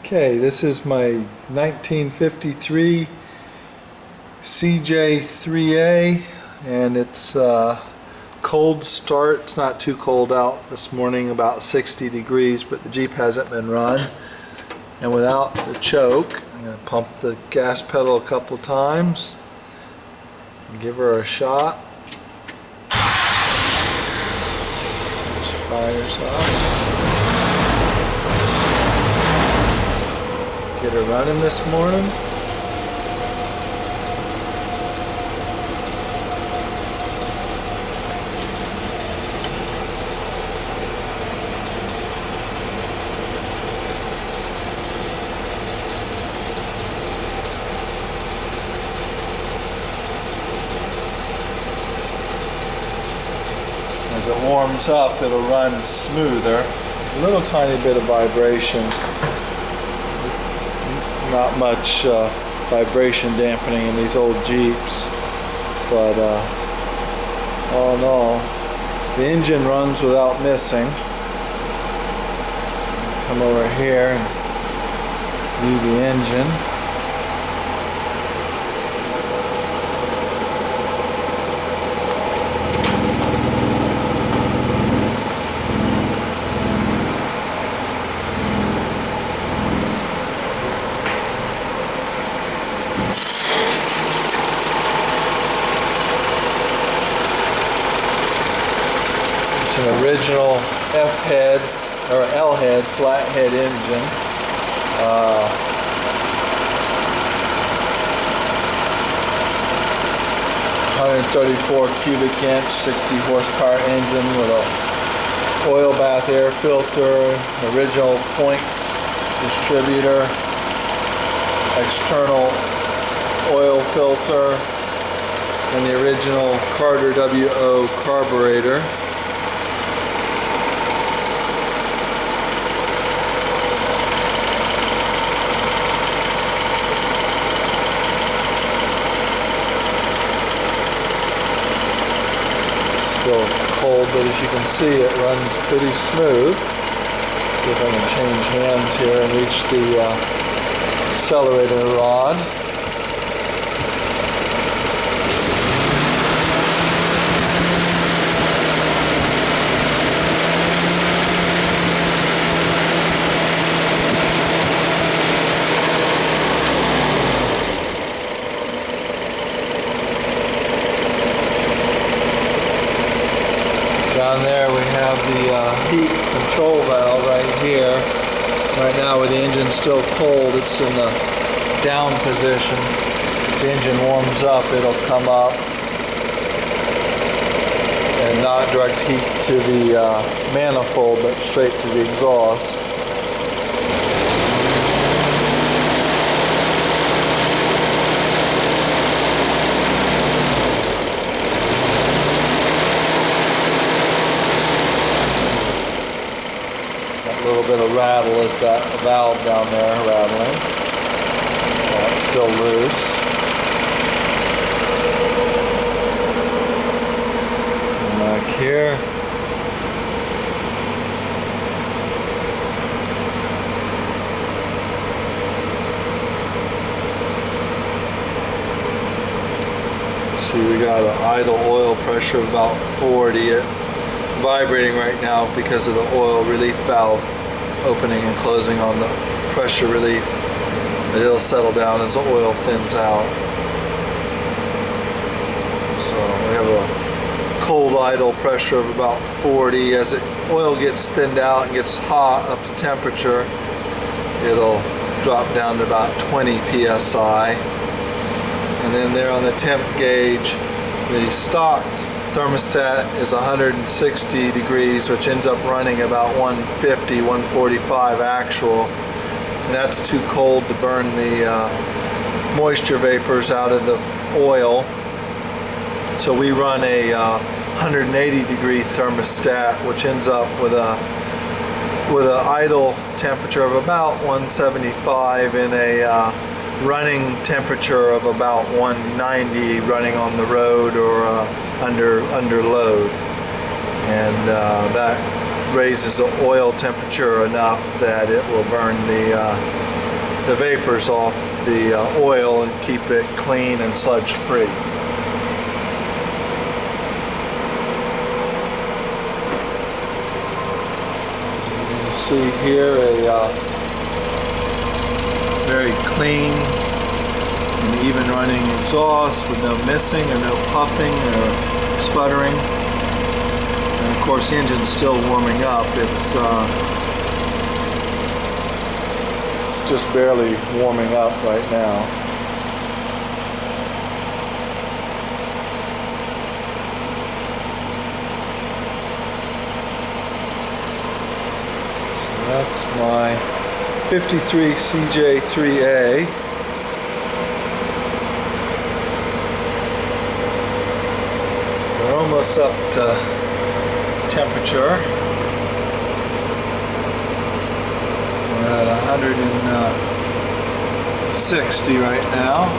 Okay, this is my 1953 CJ3A, and it's cold start. It's not too cold out this morning, about 60 degrees, but the Jeep hasn't been run. And without the choke, I'm going to pump the gas pedal a couple times and give her a shot. She fires up. Get her running this morning. As it warms up, it'll run smoother. A little tiny bit of vibration. Not much vibration dampening in these old Jeeps, but all in all, the engine runs without missing. Come over here and view the engine. An original F-head or L-head flathead engine. 134 cubic inch, 60 horsepower engine with a oil bath air filter, original points distributor, external oil filter, and the original Carter WO carburetor. Still cold, but as you can see, it runs pretty smooth. Let's see if I can change hands here and reach the accelerator rod. Down there we have the heat control valve right here. Right now with the engine still cold, it's in the down position. As the engine warms up, it'll come up and not direct heat to the manifold, but straight to the exhaust. A little bit of rattle is that valve down there rattling. It's still loose. And back here. See, we got an idle oil pressure of about 40. Vibrating right now because of the oil relief valve opening and closing on the pressure relief, but it'll settle down as the oil thins out. So we have a cold idle pressure of about 40. As the oil gets thinned out and gets hot up to temperature, it'll drop down to about 20 psi. And then there on the temp gauge, the stock thermostat is 160 degrees, which ends up running about 150, 145 actual. And that's too cold to burn the moisture vapors out of the oil. So we run a 180 degree thermostat, which ends up with a idle temperature of about 175 and a running temperature of about 190 running on the road or under load, and that raises the oil temperature enough that it will burn the the vapors off the oil and keep it clean and sludge free. You see here a very clean and even running exhaust with no missing or no puffing or sputtering. And of course the engine's still warming up. It's just barely warming up right now. So that's my 53 CJ3A. We're almost up to temperature. We're at 160 right now.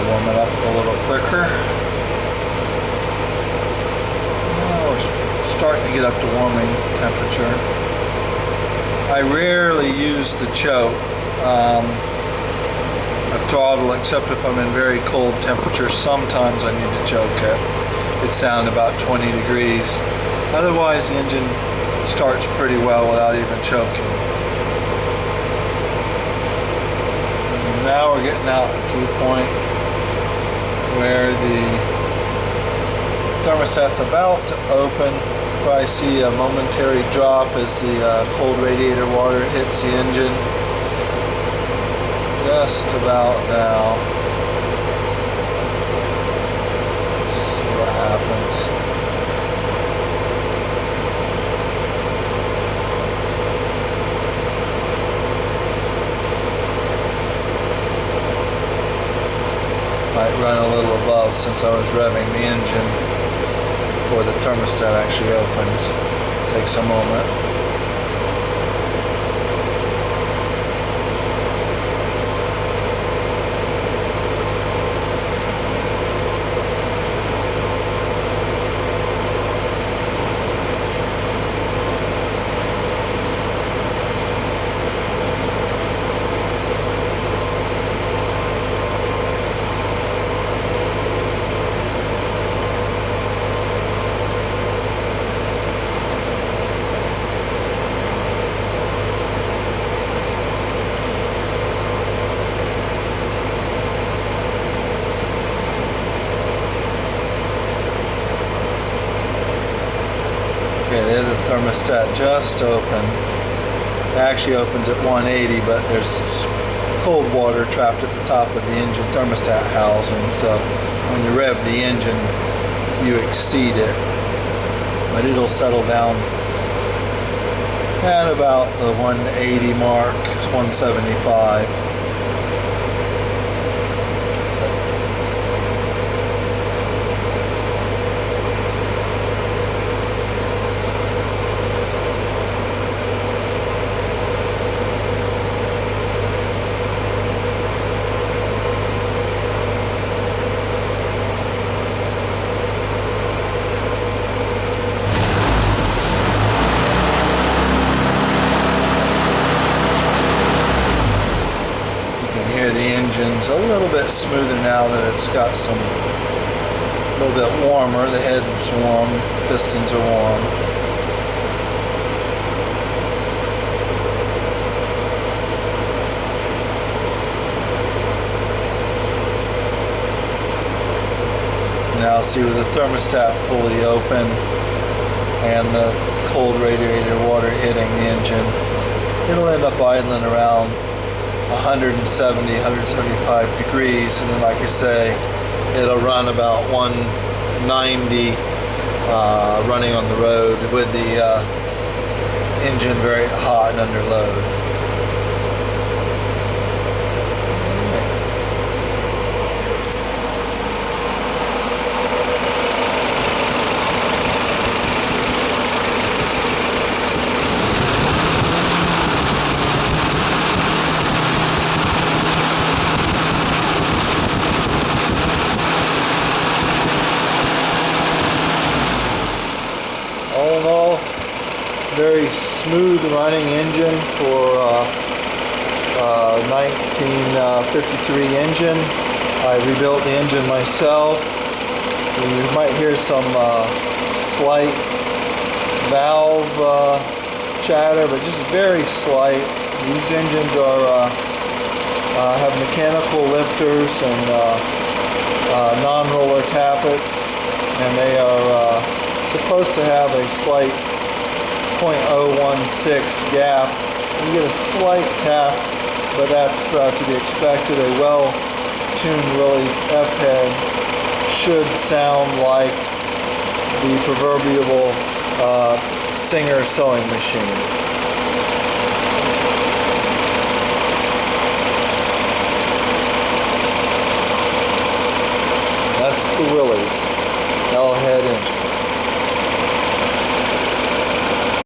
Warm it up a little quicker. We're starting to get up to warming temperature. I rarely use the choke a throttle except if I'm in very cold temperatures. Sometimes I need to choke it. It's down about 20 degrees. Otherwise the engine starts pretty well without even choking. And now we're getting out to the point where the thermostat's about to open. Probably see a momentary drop as the cold radiator water hits the engine. Just about now. Let's see what happens. Might run a little above since I was revving the engine before the thermostat actually opens. Takes a moment. Okay, there's the thermostat just opened. It actually opens at 180, but there's cold water trapped at the top of the engine thermostat housing, so when you rev the engine, you exceed it. But it'll settle down at about the 180 mark, 175. The engine's a little bit smoother now that it's got a little bit warmer. The head's warm, pistons are warm. Now see with the thermostat fully open and the cold radiator water hitting the engine, it'll end up idling around 170, 175 degrees, and then like I say, it'll run about 190 running on the road with the engine very hot and under load. smooth running engine for 1953 engine. I rebuilt the engine myself. You might hear some slight valve chatter, but just very slight. These engines are have mechanical lifters and non-roller tappets, and they are supposed to have a slight 0.016 gap. You get a slight tap, but that's to be expected. A well-tuned Willys F-head should sound like the proverbial Singer sewing machine. That's the Willys L-head engine.